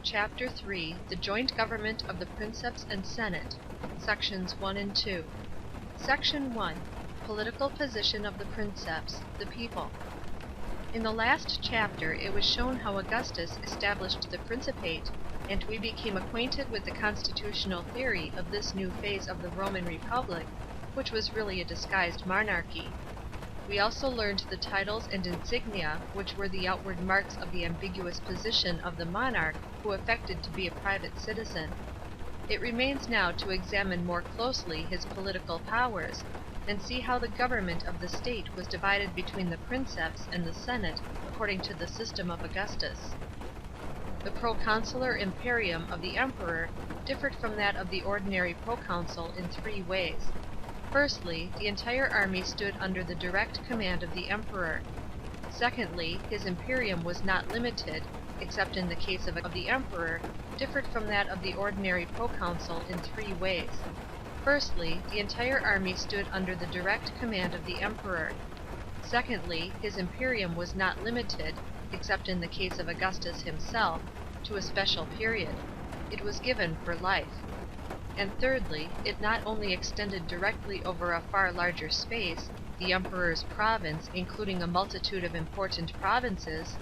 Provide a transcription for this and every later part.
Chapter 3. The Joint Government of the Princeps and Senate. Sections 1 and 2. Section 1. Political Position of the Princeps, the People. In the last chapter it was shown how Augustus established the Principate, and we became acquainted with the constitutional theory of this new phase of the Roman Republic, which was really a disguised monarchy. We also learned the titles and insignia, which were the outward marks of the ambiguous position of the monarch who affected to be a private citizen. It remains now to examine more closely his political powers, and see how the government of the state was divided between the Princeps and the Senate according to the system of Augustus. The proconsular imperium of the emperor differed from that of the ordinary proconsul in three ways. Firstly, the entire army stood under the direct command of the emperor. Secondly, his imperium was not limited, except in the case of the emperor, differed from that of the ordinary proconsul in three ways. Firstly, the entire army stood under the direct command of the emperor. Secondly, his imperium was not limited, except in the case of Augustus himself, to a special period. It was given for life. And thirdly, it not only extended directly over a far larger space, the emperor's province including a multitude of important provinces,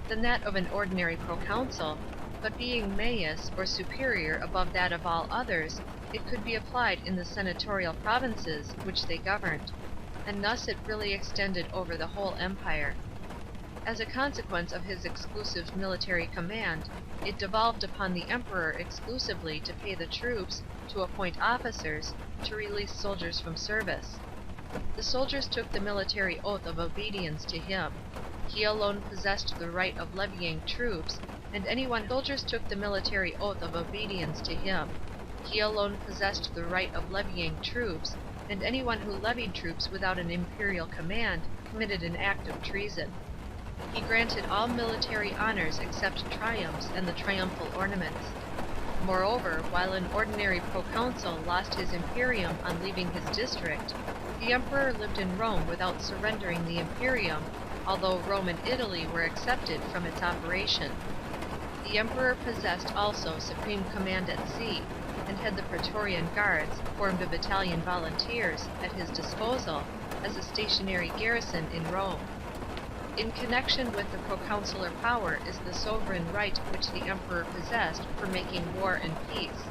than that of an ordinary proconsul, but being maius or superior above that of all others, it could be applied in the senatorial provinces which they governed, and thus it really extended over the whole empire. As a consequence of his exclusive military command, it devolved upon the emperor exclusively to pay the troops, to appoint officers, to release soldiers from service. The soldiers took the military oath of obedience to him. He alone possessed the right of levying troops, and soldiers took the military oath of obedience to him. He alone possessed the right of levying troops, and anyone who levied troops without an imperial command committed an act of treason. He granted all military honors except triumphs and the triumphal ornaments. Moreover, while an ordinary proconsul lost his imperium on leaving his district, the emperor lived in Rome without surrendering the imperium, although Rome and Italy were excepted from its operation. The emperor possessed also supreme command at sea, and had the Praetorian Guards, formed of Italian volunteers, at his disposal, as a stationary garrison in Rome. In connection with the proconsular power is the sovereign right which the emperor possessed for making war and peace.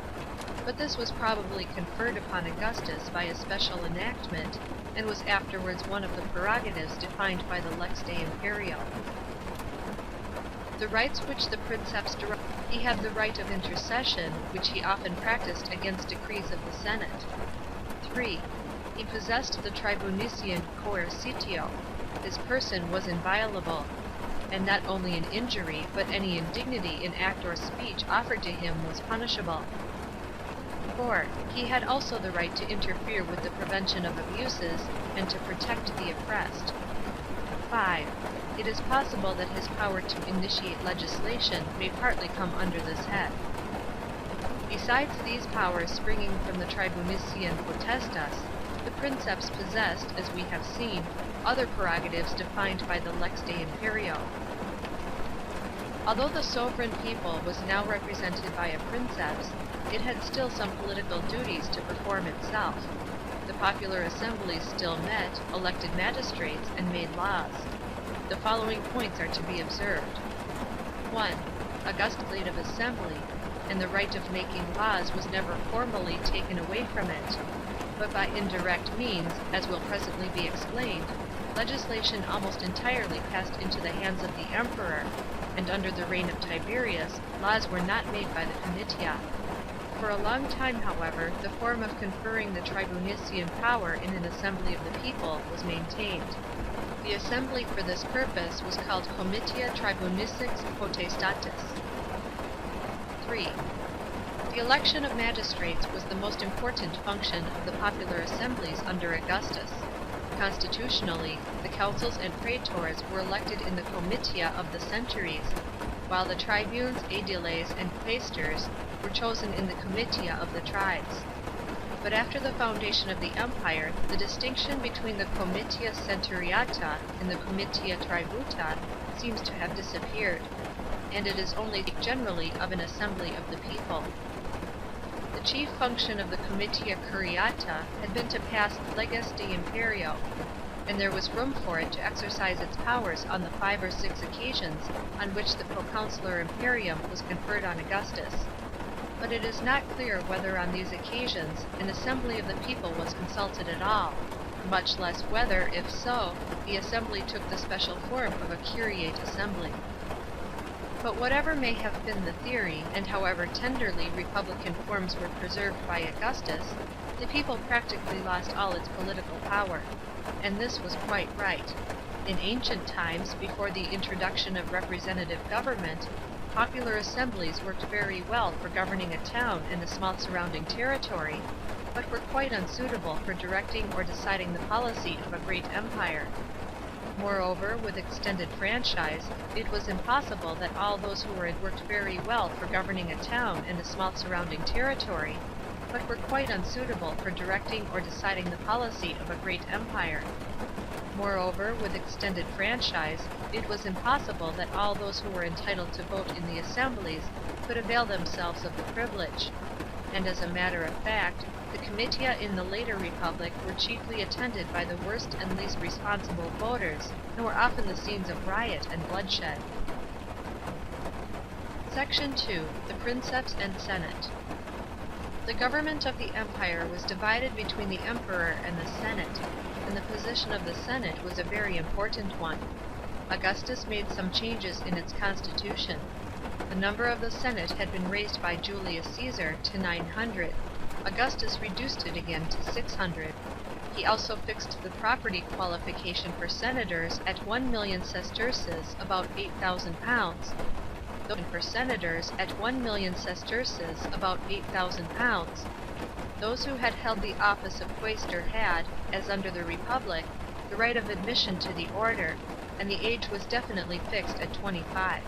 But this was probably conferred upon Augustus by a special enactment, and was afterwards one of the prerogatives defined by the Lex de Imperio. The rights which the princeps derived: he had the right of intercession, which he often practiced against decrees of the Senate. 3. He possessed the tribunician coercitio. His person was inviolable, and not only an injury, but any indignity in act or speech offered to him was punishable. 4. He had also the right to interfere with the prevention of abuses, and to protect the oppressed. 5. It is possible that his power to initiate legislation may partly come under this head. Besides these powers springing from the tribunician potestas, the princeps possessed, as we have seen, other prerogatives defined by the Lex de Imperio. Although the sovereign people was now represented by a princeps, it had still some political duties to perform itself. The popular assemblies still met, elected magistrates, and made laws. The following points are to be observed. 1. August legislative assembly, and the right of making laws was never formally taken away from it, but by indirect means, as will presently be explained, legislation almost entirely passed into the hands of the emperor, and under the reign of Tiberius, laws were not made by the comitia. For a long time, however, the form of conferring the tribunician power in an assembly of the people was maintained. The assembly for this purpose was called Comitia Tribunicics Potestatis. 3. The election of magistrates was the most important function of the popular assemblies under Augustus. Constitutionally, the consuls and praetors were elected in the comitia of the centuries, while the tribunes, aediles, and quaestors were chosen in the comitia of the tribes. But after the foundation of the empire, the distinction between the comitia centuriata and the comitia tributa seems to have disappeared. and it is only generally of an assembly of the people. The chief function of the Comitia Curiata had been to pass leges de imperio, and there was room for it to exercise its powers on the 5 or 6 occasions on which the proconsular imperium was conferred on Augustus. But it is not clear whether on these occasions an assembly of the people was consulted at all, much less whether, if so, the assembly took the special form of a curiate assembly. But whatever may have been the theory, and however tenderly republican forms were preserved by Augustus, the people practically lost all its political power, and this was quite right. In ancient times, before the introduction of representative government, popular assemblies worked very well for governing a town and a small surrounding territory, but were quite unsuitable for directing or deciding the policy of a great empire. Moreover, with extended franchise, it was impossible that all those who had worked very well for governing a town and a small surrounding territory, but were quite unsuitable for directing or deciding the policy of a great empire. Moreover, with extended franchise, it was impossible that all those who were entitled to vote in the assemblies could avail themselves of the privilege, and as a matter of fact, the comitia in the later republic were chiefly attended by the worst and least responsible voters, and were often the scenes of riot and bloodshed. Section 2. The Princeps and Senate. The government of the empire was divided between the emperor and the senate, and the position of the senate was a very important one. Augustus made some changes in its constitution. The number of the senate had been raised by Julius Caesar to 900. Augustus reduced it again to 600. He also fixed the property qualification for senators at 1,000,000 sesterces, about £8,000, and for senators at 1,000,000 sesterces, about £8,000. Those who had held the office of quaestor had, as under the Republic, the right of admission to the order, and the age was definitely fixed at 25.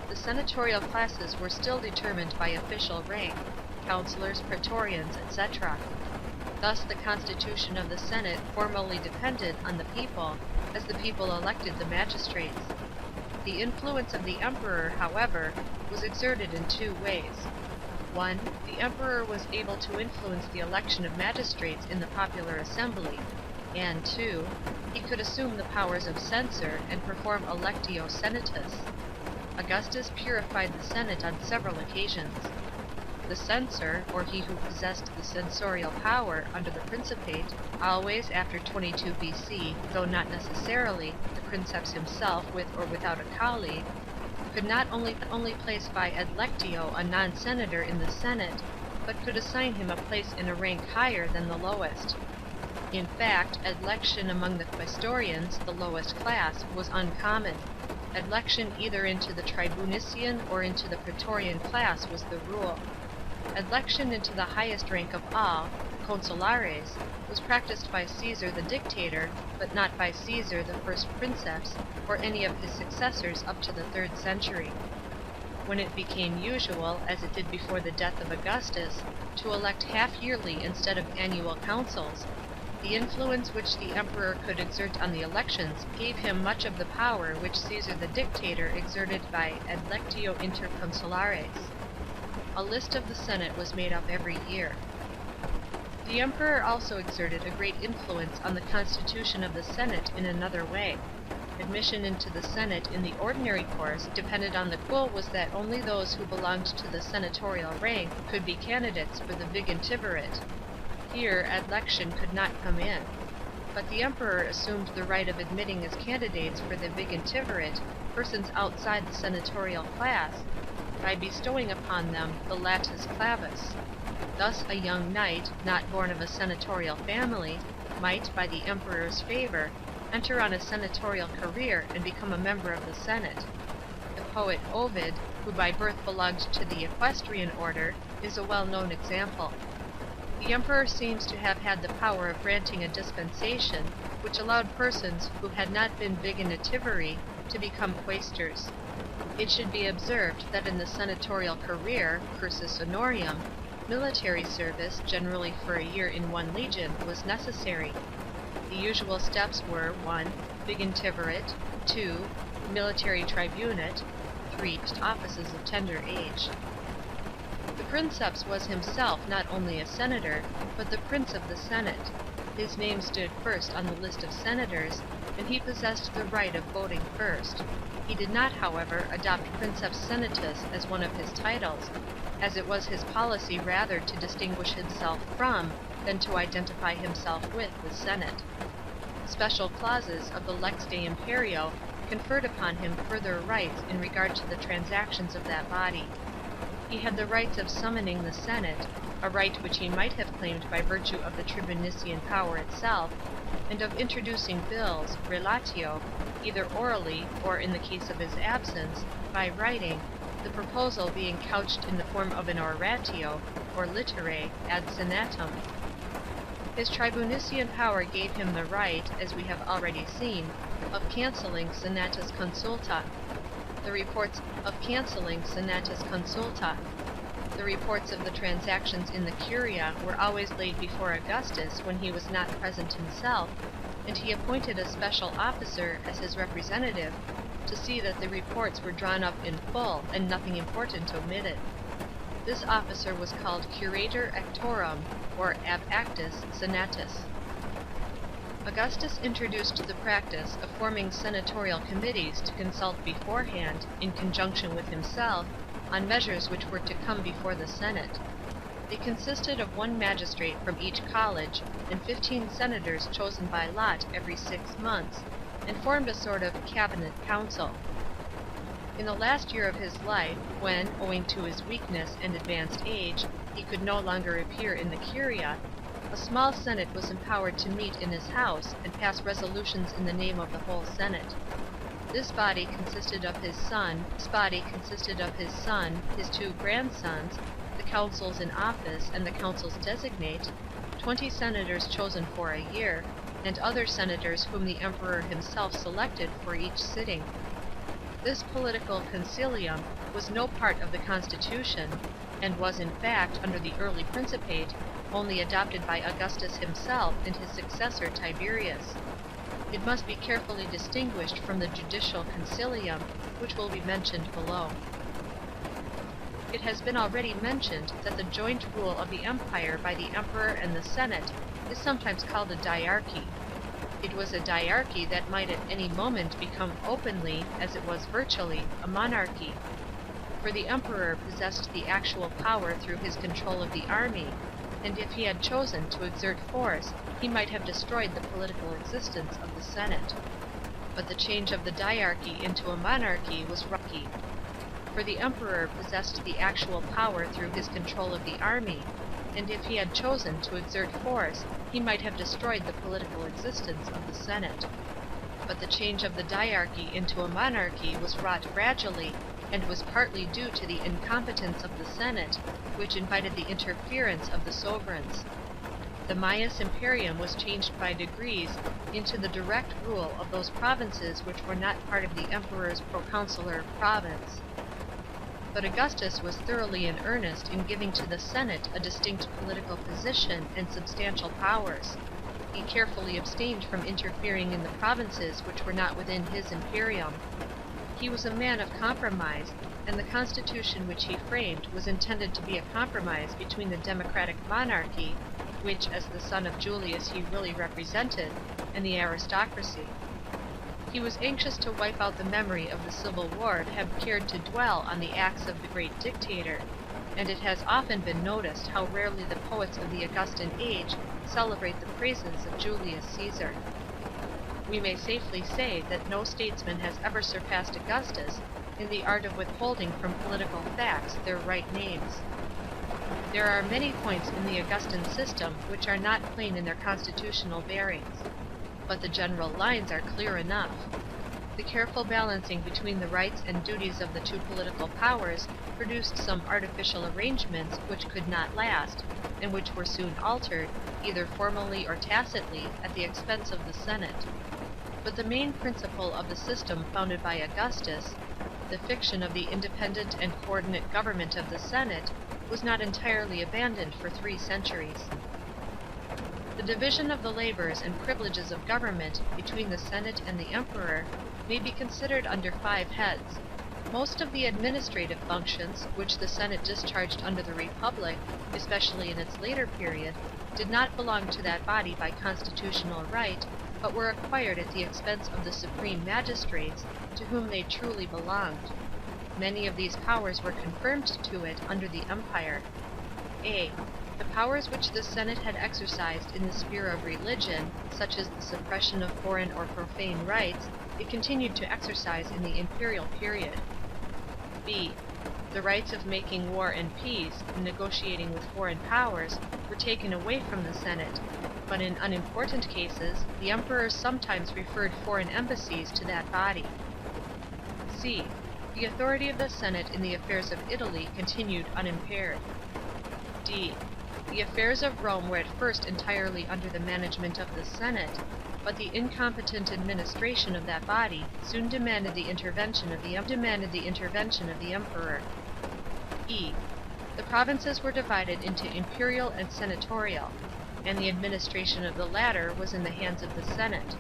The senatorial classes were still determined by official rank, councillors, praetorians, etc. Thus the constitution of the Senate formally depended on the people, as the people elected the magistrates. The influence of the emperor, however, was exerted in 2 ways. 1. The emperor was able to influence the election of magistrates in the popular assembly, and 2. He could assume the powers of censor and perform electio senatus. Augustus purified the Senate on several occasions. The censor, or he who possessed the censorial power under the Principate, always after 22 BC, though not necessarily the Princeps himself with or without a colleague, could not only place by adlectio a non-senator in the Senate, but could assign him a place in a rank higher than the lowest. In fact, adlection among the quaestorians, the lowest class, was uncommon. Adlection either into the tribunician or into the praetorian class was the rule. Adlection into the highest rank of all, consulares, was practiced by Caesar the dictator, but not by Caesar the first princeps, or any of his successors up to the 3rd century. When it became usual, as it did before the death of Augustus, to elect half-yearly instead of annual councils, the influence which the emperor could exert on the elections gave him much of the power which Caesar the dictator exerted by adlectio inter consulares. A list of the Senate was made up every year. The emperor also exerted a great influence on the constitution of the Senate in another way. Admission into the Senate in the ordinary course depended on the rule was that only those who belonged to the senatorial rank could be candidates for the vigintivirate. Here, adlection could not come in. But the emperor assumed the right of admitting as candidates for the vigintivirate persons outside the senatorial class, by bestowing upon them the latus clavus. Thus a young knight, not born of a senatorial family, might, by the emperor's favor, enter on a senatorial career and become a member of the Senate. The poet Ovid, who by birth belonged to the equestrian order, is a well-known example. The emperor seems to have had the power of granting a dispensation which allowed persons who had not been vigintiviri to become quaestors. It should be observed that in the senatorial career, cursus honorium, military service, generally for a year in one legion, was necessary. The usual steps were 1. Vigintivirate, 2. Military tribunate, reached offices of tender age. The Princeps was himself not only a senator, but the Prince of the Senate. His name stood first on the list of senators, and he possessed the right of voting first. He did not, however, adopt Princeps Senatus as one of his titles, as it was his policy rather to distinguish himself from than to identify himself with the Senate. Special clauses of the Lex de Imperio conferred upon him further rights in regard to the transactions of that body. He had the rights of summoning the Senate, a right which he might have claimed by virtue of the tribunician power itself, and of introducing bills, relatio, either orally, or, in the case of his absence, by writing, the proposal being couched in the form of an oratio, or litterae, ad senatum. His tribunician power gave him the right, as we have already seen, of cancelling senatus consulta. The reports of the transactions in the curia were always laid before Augustus when he was not present himself, and he appointed a special officer as his representative to see that the reports were drawn up in full and nothing important omitted. This officer was called curator actorum, or ab actis senatus. Augustus introduced the practice of forming senatorial committees to consult beforehand, in conjunction with himself, on measures which were to come before the Senate. They consisted of 1 magistrate from each college, and 15 senators chosen by lot every 6 months, and formed a sort of cabinet council. In the last year of his life, when, owing to his weakness and advanced age, he could no longer appear in the curia, a small senate was empowered to meet in his house and pass resolutions in the name of the whole Senate. This body consisted of his son, his 2 grandsons, the consuls in office and the consuls designate, 20 senators chosen for a year, and other senators whom the emperor himself selected for each sitting. This political concilium was no part of the constitution, and was in fact, under the early Principate, only adopted by Augustus himself and his successor Tiberius. It must be carefully distinguished from the judicial concilium, which will be mentioned below. It has been already mentioned that the joint rule of the empire by the emperor and the Senate is sometimes called a diarchy. It was a diarchy that might at any moment become openly, as it was virtually, a monarchy. For the emperor possessed the actual power through his control of the army, and if he had chosen to exert force, he might have destroyed the political existence of the Senate. But the change of the diarchy into a monarchy was rocky. For the emperor possessed the actual power through his control of the army, and if he had chosen to exert force, he might have destroyed the political existence of the Senate. But the change of the diarchy into a monarchy was wrought gradually, and was partly due to the incompetence of the Senate, which invited the interference of the sovereigns. The Maius Imperium was changed by degrees into the direct rule of those provinces which were not part of the emperor's proconsular province. But Augustus was thoroughly in earnest in giving to the Senate a distinct political position and substantial powers. He carefully abstained from interfering in the provinces which were not within his imperium. He was a man of compromise, and the constitution which he framed was intended to be a compromise between the democratic monarchy, which as the son of Julius he really represented, and the aristocracy. He was anxious to wipe out the memory of the civil war and have cared to dwell on the acts of the great dictator, and it has often been noticed how rarely the poets of the Augustan age celebrate the praises of Julius Caesar. We may safely say that no statesman has ever surpassed Augustus in the art of withholding from political facts their right names. There are many points in the Augustan system which are not plain in their constitutional bearings, but the general lines are clear enough. The careful balancing between the rights and duties of the 2 political powers produced some artificial arrangements which could not last, and which were soon altered, either formally or tacitly, at the expense of the Senate. But the main principle of the system founded by Augustus, the fiction of the independent and coordinate government of the Senate, was not entirely abandoned for 3 centuries. The division of the labors and privileges of government between the Senate and the emperor may be considered under 5 heads. Most of the administrative functions, which the Senate discharged under the Republic, especially in its later period, did not belong to that body by constitutional right, but were acquired at the expense of the supreme magistrates, to whom they truly belonged. Many of these powers were confirmed to it under the Empire. A. The powers which the Senate had exercised in the sphere of religion, such as the suppression of foreign or profane rites, it continued to exercise in the imperial period. B. The rights of making war and peace, and negotiating with foreign powers, were taken away from the Senate, but in unimportant cases, the emperors sometimes referred foreign embassies to that body. C. The authority of the Senate in the affairs of Italy continued unimpaired. D. The affairs of Rome were at first entirely under the management of the Senate, but the incompetent administration of that body soon demanded the intervention of the emperor. E. The provinces were divided into imperial and senatorial, and the administration of the latter was in the hands of the Senate,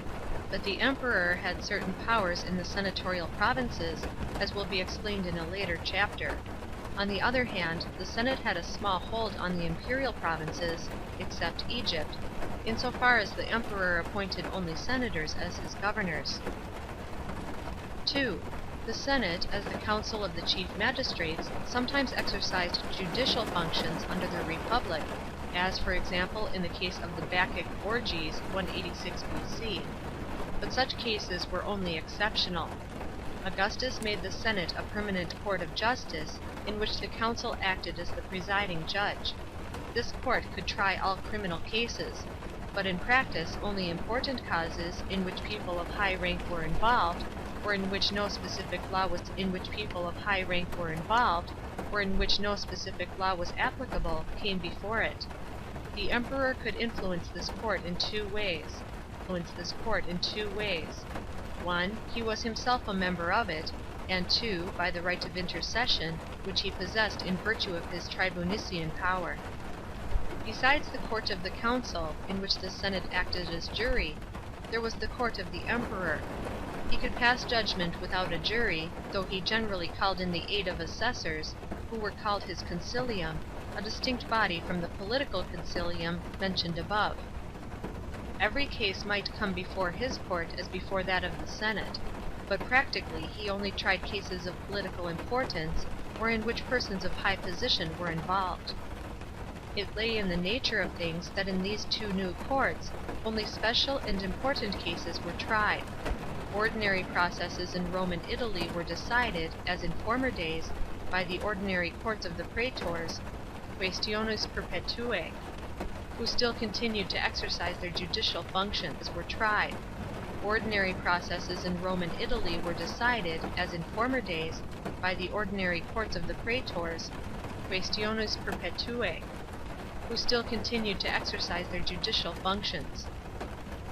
but the emperor had certain powers in the senatorial provinces, as will be explained in a later chapter. On the other hand, the Senate had a small hold on the imperial provinces, except Egypt, insofar as the emperor appointed only senators as his governors. 2. The Senate, as the council of the chief magistrates, sometimes exercised judicial functions under the Republic, as for example in the case of the Bacchic orgies, 186 BC. But such cases were only exceptional. Augustus made the Senate a permanent court of justice, in which the council acted as the presiding judge. This court could try all criminal cases, but in practice only important causes in which people of high rank were involved, or in which no specific law was applicable, came before it. The emperor could influence this court in two ways. 1. He was himself a member of it, and 2. By the right of intercession, which he possessed in virtue of his tribunician power. Besides the court of the council, in which the Senate acted as jury, there was the court of the emperor. He could pass judgment without a jury, though he generally called in the aid of assessors, who were called his concilium, a distinct body from the political concilium mentioned above. Every case might come before his court as before that of the Senate, but practically he only tried cases of political importance, or in which persons of high position were involved. It lay in the nature of things that in these two new courts, only special and important cases were tried. Ordinary processes in Rome and Italy were decided, as in former days, by the ordinary courts of the praetors, quaestiones perpetuae, who still continued to exercise their judicial functions, were tried. Ordinary processes in Rome and Italy were decided, as in former days, by the ordinary courts of the praetors, quaestiones perpetuae, who still continued to exercise their judicial functions.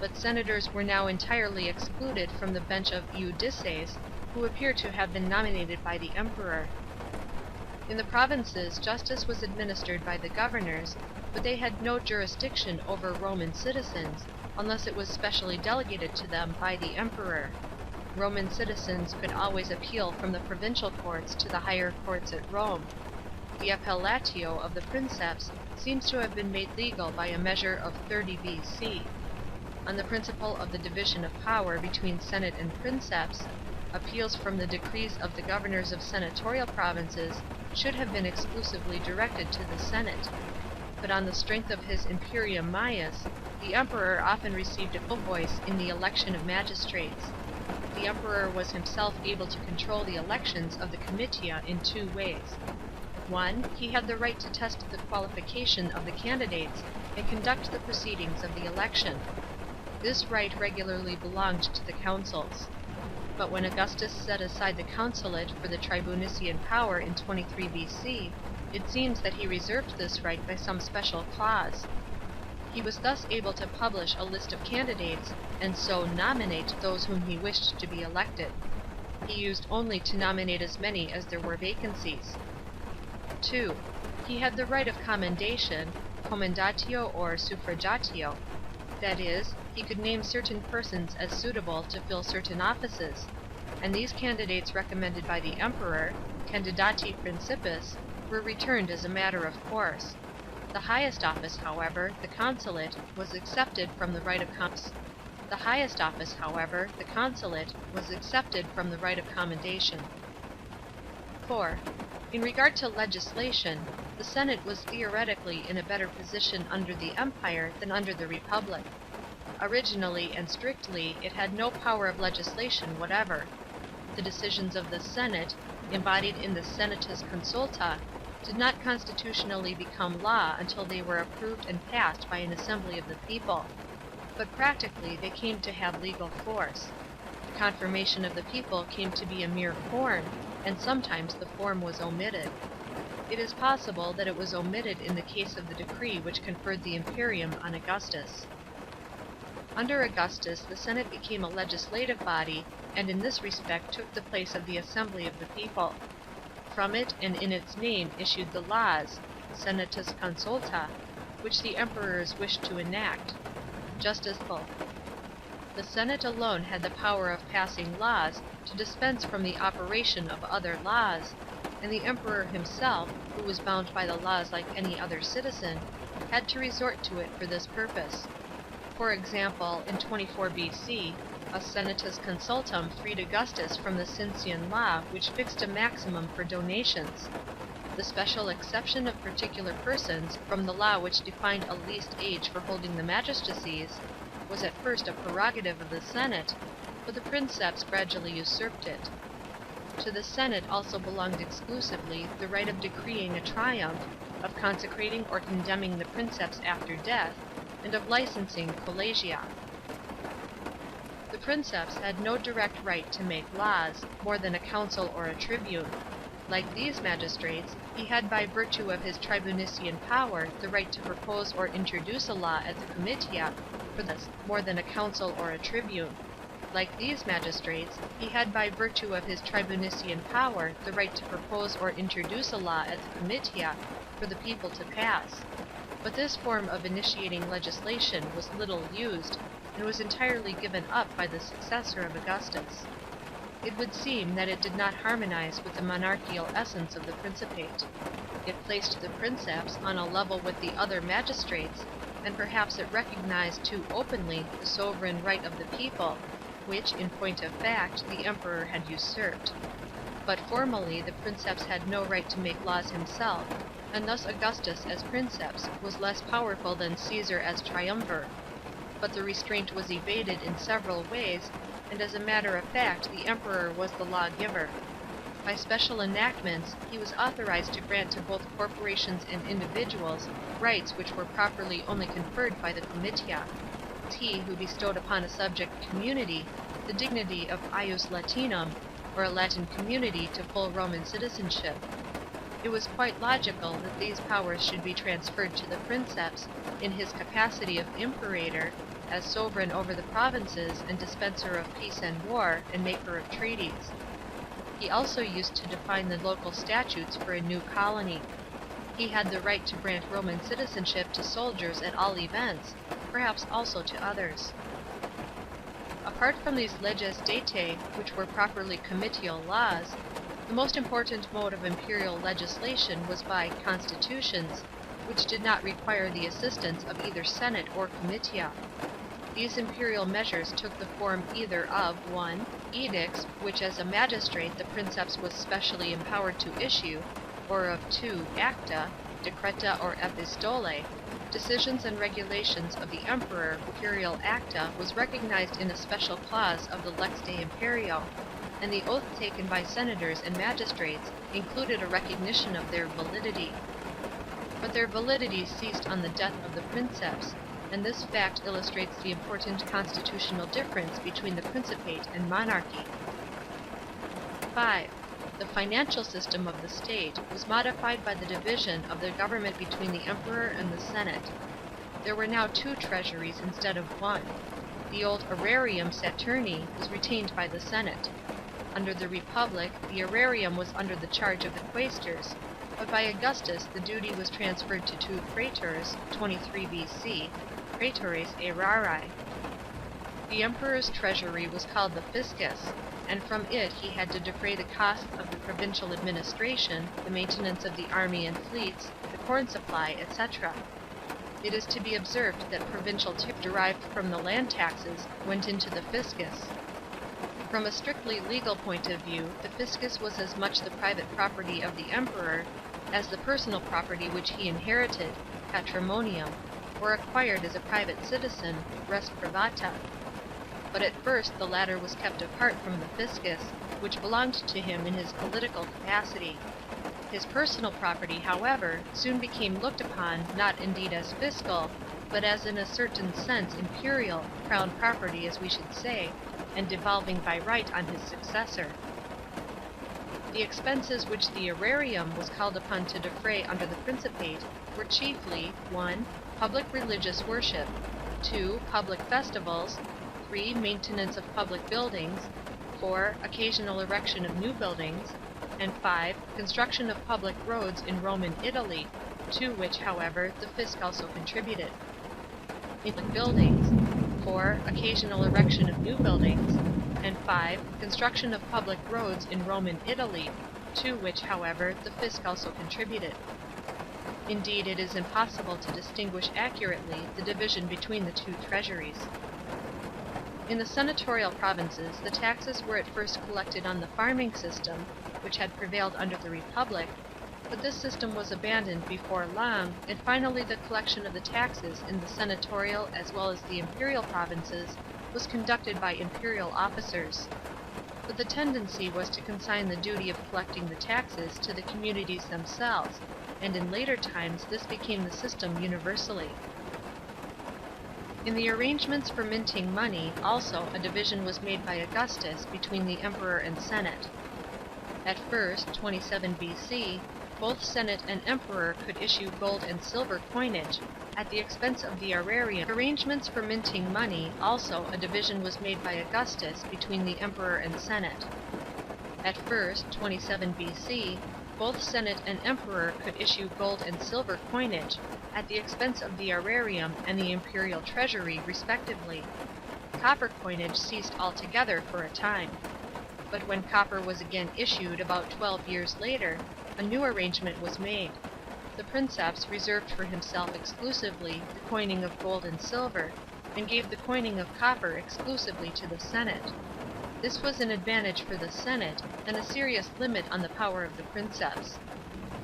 But senators were now entirely excluded from the bench of iudices, who appear to have been nominated by the emperor. In the provinces, justice was administered by the governors, but they had no jurisdiction over Roman citizens, unless it was specially delegated to them by the emperor. Roman citizens could always appeal from the provincial courts to the higher courts at Rome. The appellatio of the princeps seems to have been made legal by a measure of 30 BC. On the principle of the division of power between Senate and princeps, appeals from the decrees of the governors of senatorial provinces should have been exclusively directed to the Senate. But on the strength of his imperium maius, the emperor often received a full voice in the election of magistrates. The emperor was himself able to control the elections of the comitia in two ways. 1. He had the right to test the qualification of the candidates and conduct the proceedings of the election. This right regularly belonged to the consuls. But when Augustus set aside the consulate for the tribunician power in 23 BC, it seems that he reserved this right by some special clause. He was thus able to publish a list of candidates, and so nominate those whom he wished to be elected. He used only to nominate as many as there were vacancies. 2. He had the right of commendation, commendatio or suffragatio. That is, he could name certain persons as suitable to fill certain offices, and these candidates recommended by the Emperor, candidati principis, were returned as a matter of course. The highest office, however, the consulate, was accepted from the right of commendation. 4. In regard to legislation, the Senate was theoretically in a better position under the Empire than under the Republic. Originally and strictly, it had no power of legislation whatever. The decisions of the Senate, embodied in the Senatus Consulta, did not constitutionally become law until they were approved and passed by an assembly of the people, but practically they came to have legal force. The confirmation of the people came to be a mere form, and sometimes the form was omitted. It is possible that it was omitted in the case of the decree which conferred the imperium on Augustus. Under Augustus, the Senate became a legislative body, and in this respect took the place of the assembly of the people. From it and in its name issued the laws, Senatus Consulta, which the emperors wished to enact. Justice Bull. The Senate alone had the power of passing laws to dispense from the operation of other laws, and the emperor himself, who was bound by the laws like any other citizen, had to resort to it for this purpose. For example, in 24 BC, a Senatus Consultum freed Augustus from the Cincian law which fixed a maximum for donations. The special exception of particular persons from the law which defined a least age for holding the magistracies was at first a prerogative of the Senate, but the Princeps gradually usurped it. To the Senate also belonged exclusively the right of decreeing a triumph, of consecrating or condemning the Princeps after death, and of licensing collegia. The Princeps had no direct right to make laws, more than a consul or a tribune. Like these magistrates, he had by virtue of his tribunician power the right to propose or introduce a law at the comitia, for this, more than a consul or a tribune. Like these magistrates, he had by virtue of his tribunician power the right to propose or introduce a law at the comitia for the people to pass. But this form of initiating legislation was little used, and was entirely given up by the successor of Augustus. It would seem that it did not harmonize with the monarchical essence of the Principate. It placed the Princeps on a level with the other magistrates, and perhaps it recognized too openly the sovereign right of the people, which, in point of fact, the emperor had usurped. But formally the Princeps had no right to make laws himself, and thus Augustus as Princeps was less powerful than Caesar as Triumvir. But the restraint was evaded in several ways, and as a matter of fact the emperor was the lawgiver. By special enactments he was authorized to grant to both corporations and individuals rights which were properly only conferred by the comitia. It was he who bestowed upon a subject community the dignity of ius Latinum, or a Latin community to full Roman citizenship. It was quite logical that these powers should be transferred to the Princeps in his capacity of imperator, as sovereign over the provinces and dispenser of peace and war, and maker of treaties. He also used to define the local statutes for a new colony. He had the right to grant Roman citizenship to soldiers at all events, perhaps also to others. Apart from these leges datae, which were properly comitial laws, the most important mode of imperial legislation was by constitutions, which did not require the assistance of either Senate or comitia. These imperial measures took the form either of 1. Edicts, which as a magistrate the Princeps was specially empowered to issue, or of 2. Acta, decreta or epistolae, decisions and regulations of the emperor. Imperial acta was recognized in a special clause of the Lex de Imperio, and the oath taken by senators and magistrates included a recognition of their validity. But their validity ceased on the death of the Princeps, and this fact illustrates the important constitutional difference between the Principate and monarchy. 5. The financial system of the state was modified by the division of the government between the emperor and the Senate. There were now 2 treasuries instead of 1. The old aerarium Saturni was retained by the Senate. Under the Republic, the aerarium was under the charge of the quaestors, but by Augustus the duty was transferred to 2 praetors, 23 BC, praetores aerarii. The emperor's treasury was called the fiscus, and from it he had to defray the costs of the provincial administration, the maintenance of the army and fleets, the corn supply, etc. It is to be observed that provincial tip derived from the land taxes went into the fiscus. From a strictly legal point of view, the fiscus was as much the private property of the emperor as the personal property which he inherited, patrimonium, or acquired as a private citizen, res privata. But at first the latter was kept apart from the fiscus, which belonged to him in his political capacity. His personal property, however, soon became looked upon not indeed as fiscal, but as in a certain sense imperial, crown property as we should say, and devolving by right on his successor. The expenses which the aerarium was called upon to defray under the Principate were chiefly 1. Public religious worship, 2. Public festivals, 3. Maintenance of public buildings, 4. Occasional erection of new buildings, and 5. Construction of public roads in Roman Italy, to which, however, the fisc also contributed. In buildings, 4. Occasional erection of new buildings, and 5. Construction of public roads in Roman Italy, to which, however, the fisc also contributed. Indeed, it is impossible to distinguish accurately the division between the two treasuries. In the senatorial provinces, the taxes were at first collected on the farming system, which had prevailed under the Republic, but this system was abandoned before long, and finally the collection of the taxes in the senatorial as well as the imperial provinces was conducted by imperial officers. But the tendency was to consign the duty of collecting the taxes to the communities themselves, and in later times this became the system universally. In the arrangements for minting money, also, a division was made by Augustus between the emperor and senate. At first, 27 BC, both senate and emperor could issue gold and silver coinage at the expense of the aerarium. Arrangements for minting money, also, a division was made by Augustus between the emperor and senate. At first, 27 BC, both senate and emperor could issue gold and silver coinage at the expense of the aerarium and the imperial treasury, respectively. Copper coinage ceased altogether for a time. But when copper was again issued about 12 years later, a new arrangement was made. The princeps reserved for himself exclusively the coining of gold and silver, and gave the coining of copper exclusively to the senate. This was an advantage for the senate, and a serious limit on the power of the princeps.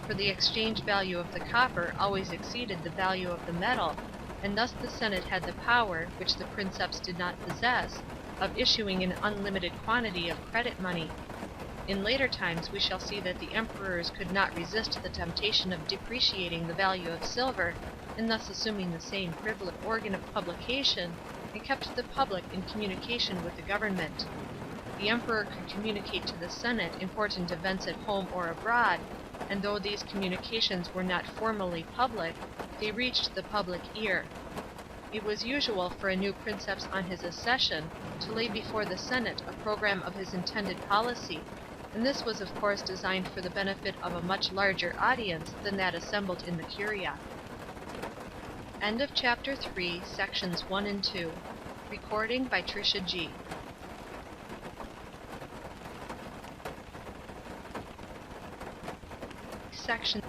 For the exchange value of the copper always exceeded the value of the metal, and thus the senate had the power, which the princeps did not possess, of issuing an unlimited quantity of credit money. In later times we shall see that the emperors could not resist the temptation of depreciating the value of silver, and thus assuming the same privileged organ of publication, and kept the public in communication with the government. The emperor could communicate to the senate important events at home or abroad, and though these communications were not formally public, they reached the public ear. It was usual for a new princeps on his accession to lay before the senate a program of his intended policy, and this was of course designed for the benefit of a much larger audience than that assembled in the curia. End of Chapter 3, Sections 1 and 2. Recording by Tricia G. Section